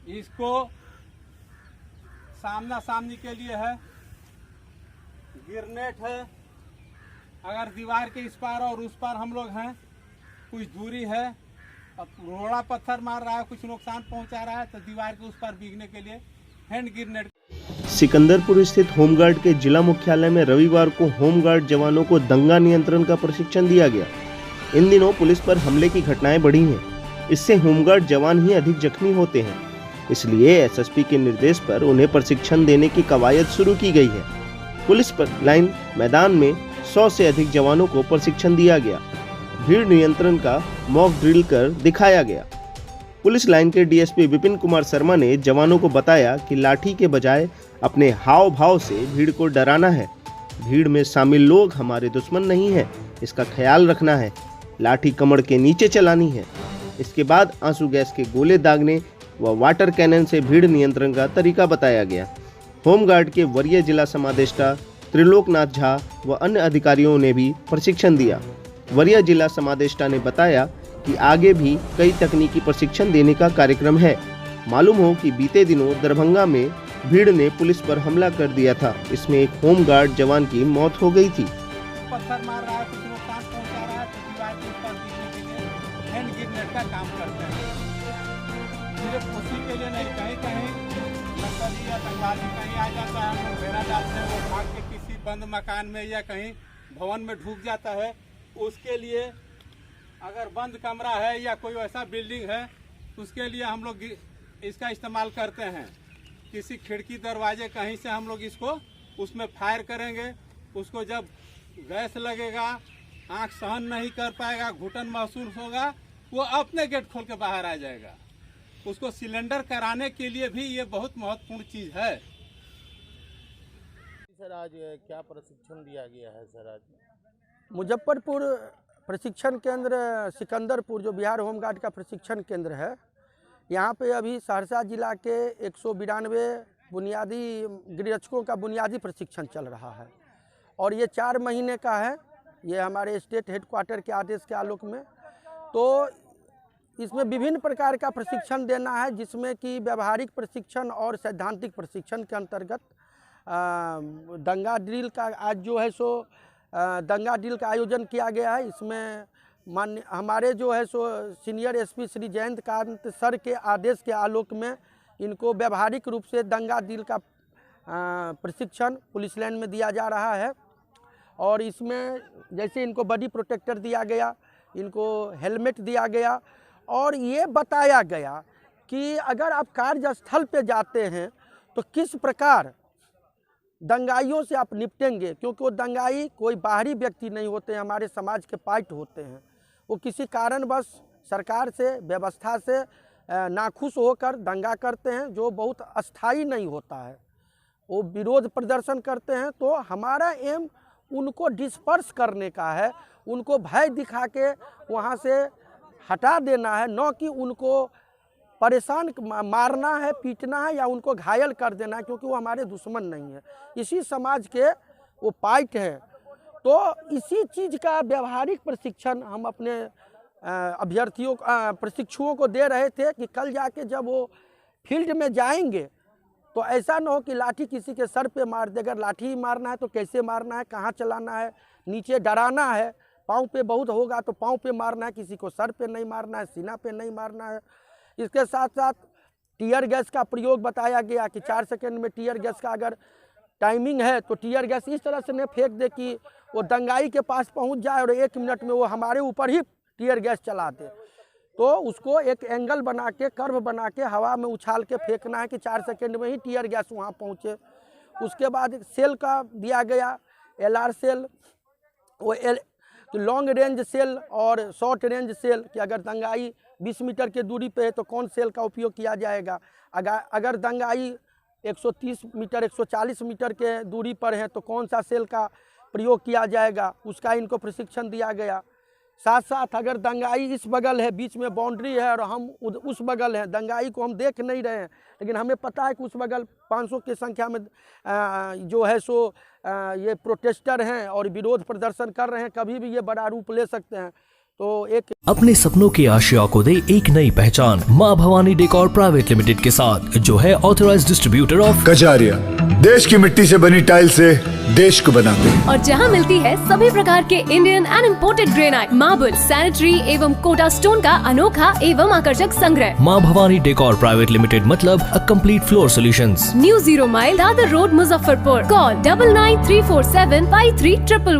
इसको सामना सामनी के लिए है, गिरनेट है। अगर दीवार के इस पार और उस पार हम लोग हैं, कुछ दूरी है, अब रोड़ा पत्थर मार रहा है, कुछ नुकसान पहुंचा रहा है, तो दीवार के उस पार बीगने के लिए हैंड ग्रेनेड। सिकंदरपुर स्थित होमगार्ड के जिला मुख्यालय में रविवार को होमगार्ड जवानों को दंगा नियंत्रण का प्रशिक्षण दिया गया। इन दिनों पुलिस पर हमले की घटनाएं बढ़ी हैं। इससे होमगार्ड जवान ही अधिक जख्मी होते हैं। इसलिए एसएसपी के निर्देश पर उन्हें प्रशिक्षण देने की कवायद शुरू की गई है। पुलिस पर लाइन मैदान में 100 से अधिक जवानों को प्रशिक्षण दिया गया। भीड़ नियंत्रण का मॉक ड्रिल कर दिखाया गया। पुलिस लाइन के डीएसपी विपिन कुमार शर्मा ने जवानों को बताया कि लाठी के बजाय अपने हाव भाव से भीड़ को डराना है। भीड़ में शामिल लोग हमारे दुश्मन नहीं है, इसका ख्याल रखना है। लाठी कमर के नीचे चलानी है। इसके बाद आंसू गैस के गोले दागने व वाटर कैनन से भीड़ नियंत्रण का तरीका बताया गया। होमगार्ड के वरीय जिला समादेष्टा त्रिलोकनाथ झा व अन्य अधिकारियों ने भी प्रशिक्षण दिया। वरीय जिला समादेष्टा ने बताया कि आगे भी कई तकनीकी प्रशिक्षण देने का कार्यक्रम है। मालूम हो कि बीते दिनों दरभंगा में भीड़ ने पुलिस पर हमला कर दिया था। इसमें एक होमगार्ड जवान की मौत हो गई थी। पत्थर मार रहा है, कुछ नुकसान पहुंचा रहा है, तो दीवार के ऊपर बीगने के लिए हैंड ग्रेनेड का काम करते हैं। सिर्फ उसी के लिए नहीं, कहीं कहीं नक्सली या आतंकवादी कहीं आ जाता है, हम लोग घेरा डालते हैं, वो भाग के किसी बंद मकान में या कहीं भवन में ढुक जाता है। उसके लिए अगर बंद कमरा है या कोई वैसा बिल्डिंग है, उसके लिए हम लोग इसका इस्तेमाल करते हैं। किसी खिड़की दरवाजे कहीं से हम लोग इसको उसमें फायर करेंगे। उसको जब गैस लगेगा, आंख सहन नहीं कर पाएगा, घुटन महसूस होगा, वो अपने गेट खोल के बाहर आ जाएगा। उसको सिलेंडर कराने के लिए भी ये बहुत महत्वपूर्ण चीज है। सर आज क्या प्रशिक्षण दिया गया है सर? आज मुजफ्फरपुर प्रशिक्षण केंद्र सिकंदरपुर जो बिहार होमगार्ड का प्रशिक्षण केंद्र है, यहाँ पे अभी सहरसा जिला के 192 बुनियादी गृहरक्षकों का बुनियादी प्रशिक्षण चल रहा है और ये 4 महीने का है। ये हमारे स्टेट हेडक्वार्टर के आदेश के आलोक में, तो इसमें विभिन्न प्रकार का प्रशिक्षण देना है, जिसमें कि व्यवहारिक प्रशिक्षण और सैद्धांतिक प्रशिक्षण के अंतर्गत दंगा ड्रिल का आज जो है सो दंगा ड्रिल का आयोजन किया गया है। इसमें मान्य हमारे जो है so senior SP Shri Jayant Kant sir के आदेश के आलोक में इनको व्यवहारिक रूप से दंगा ड्रिल का प्रशिक्षण पुलिस लाइन में दिया जा रहा है। और इसमें जैसे इनको बॉडी प्रोटेक्टर दिया गया, इनको हेलमेट दिया गया और ये बताया गया कि अगर आप कार्यस्थल पे जाते हैं तो किस प्रकार दंगाइयों से आप निपटेंगे, क्योंकि वो दंगाई कोई बाहरी व्यक्ति नहीं होते हैं, हमारे समाज के पार्ट होते हैं। वो किसी कारणवश सरकार से, व्यवस्था से नाखुश होकर दंगा करते हैं, जो बहुत अस्थायी नहीं होता है। वो विरोध प्रदर्शन करते हैं। तो हमारा एम उनको डिस्पर्स करने का है, उनको भय दिखा के वहाँ से हटा देना है, न कि उनको परेशान मारना है, पीटना है या उनको घायल कर देना है, क्योंकि वो हमारे दुश्मन नहीं है, इसी समाज के वो पार्ट है। तो इसी चीज़ का व्यवहारिक प्रशिक्षण हम अपने अभ्यर्थियों प्रशिक्षुओं को दे रहे थे कि कल जाके जब वो फील्ड में जाएंगे तो ऐसा न हो कि लाठी किसी के सर पे मार दे। अगर लाठी मारना है तो कैसे मारना है, कहाँ चलाना है, नीचे डराना है, पाँव पे बहुत होगा तो पाँव पे मारना है, किसी को सर पे नहीं मारना है, सीना पे नहीं मारना है। इसके साथ साथ टीयर गैस का प्रयोग बताया गया कि 4 सेकंड में टीयर गैस का अगर टाइमिंग है तो टीयर गैस इस तरह से नहीं फेंक दे कि वो दंगाई के पास पहुंच जाए और 1 मिनट में वो हमारे ऊपर ही टीयर गैस चला दे। तो उसको एक एंगल बना के, कर्व बना के हवा में उछाल के फेंकना है कि 4 सेकंड में ही टीयर गैस वहाँ पहुँचे। उसके बाद सेल का दिया गया, LR सेल, वो लॉन्ग रेंज सेल और शॉर्ट रेंज सेल कि अगर दंगाई 20 मीटर के दूरी पे है तो कौन सेल का उपयोग किया जाएगा, अगर दंगाई 130 मीटर 140 मीटर के दूरी पर है तो कौन सा सेल का प्रयोग किया जाएगा, उसका इनको प्रशिक्षण दिया गया। साथ साथ अगर दंगाई इस बगल है, बीच में बाउंड्री है और हम उस बगल हैं, दंगाई को हम देख नहीं रहे हैं, लेकिन हमें पता है कि उस बगल 500 की संख्या में जो है सो ये प्रोटेस्टर हैं और विरोध प्रदर्शन कर रहे हैं, कभी भी ये बड़ा रूप ले सकते हैं। तो एक अपने सपनों की आशिया को दे एक नई पहचान माँ भवानी डेकोर प्राइवेट लिमिटेड के साथ, जो है ऑथराइज्ड डिस्ट्रीब्यूटर ऑफ कजारिया। देश की मिट्टी से बनी टाइल से देश को बनाते हैं। और जहां मिलती है सभी प्रकार के Indian and imported granite, marble, sanitary एवं कोटा स्टोन का अनोखा एवं आकर्षक संग्रह। माँ भवानी डेकोर प्राइवेट लिमिटेड मतलब a complete floor solutions. New 0 mile Dadar road, Muzaffarpur. Call 9934753111।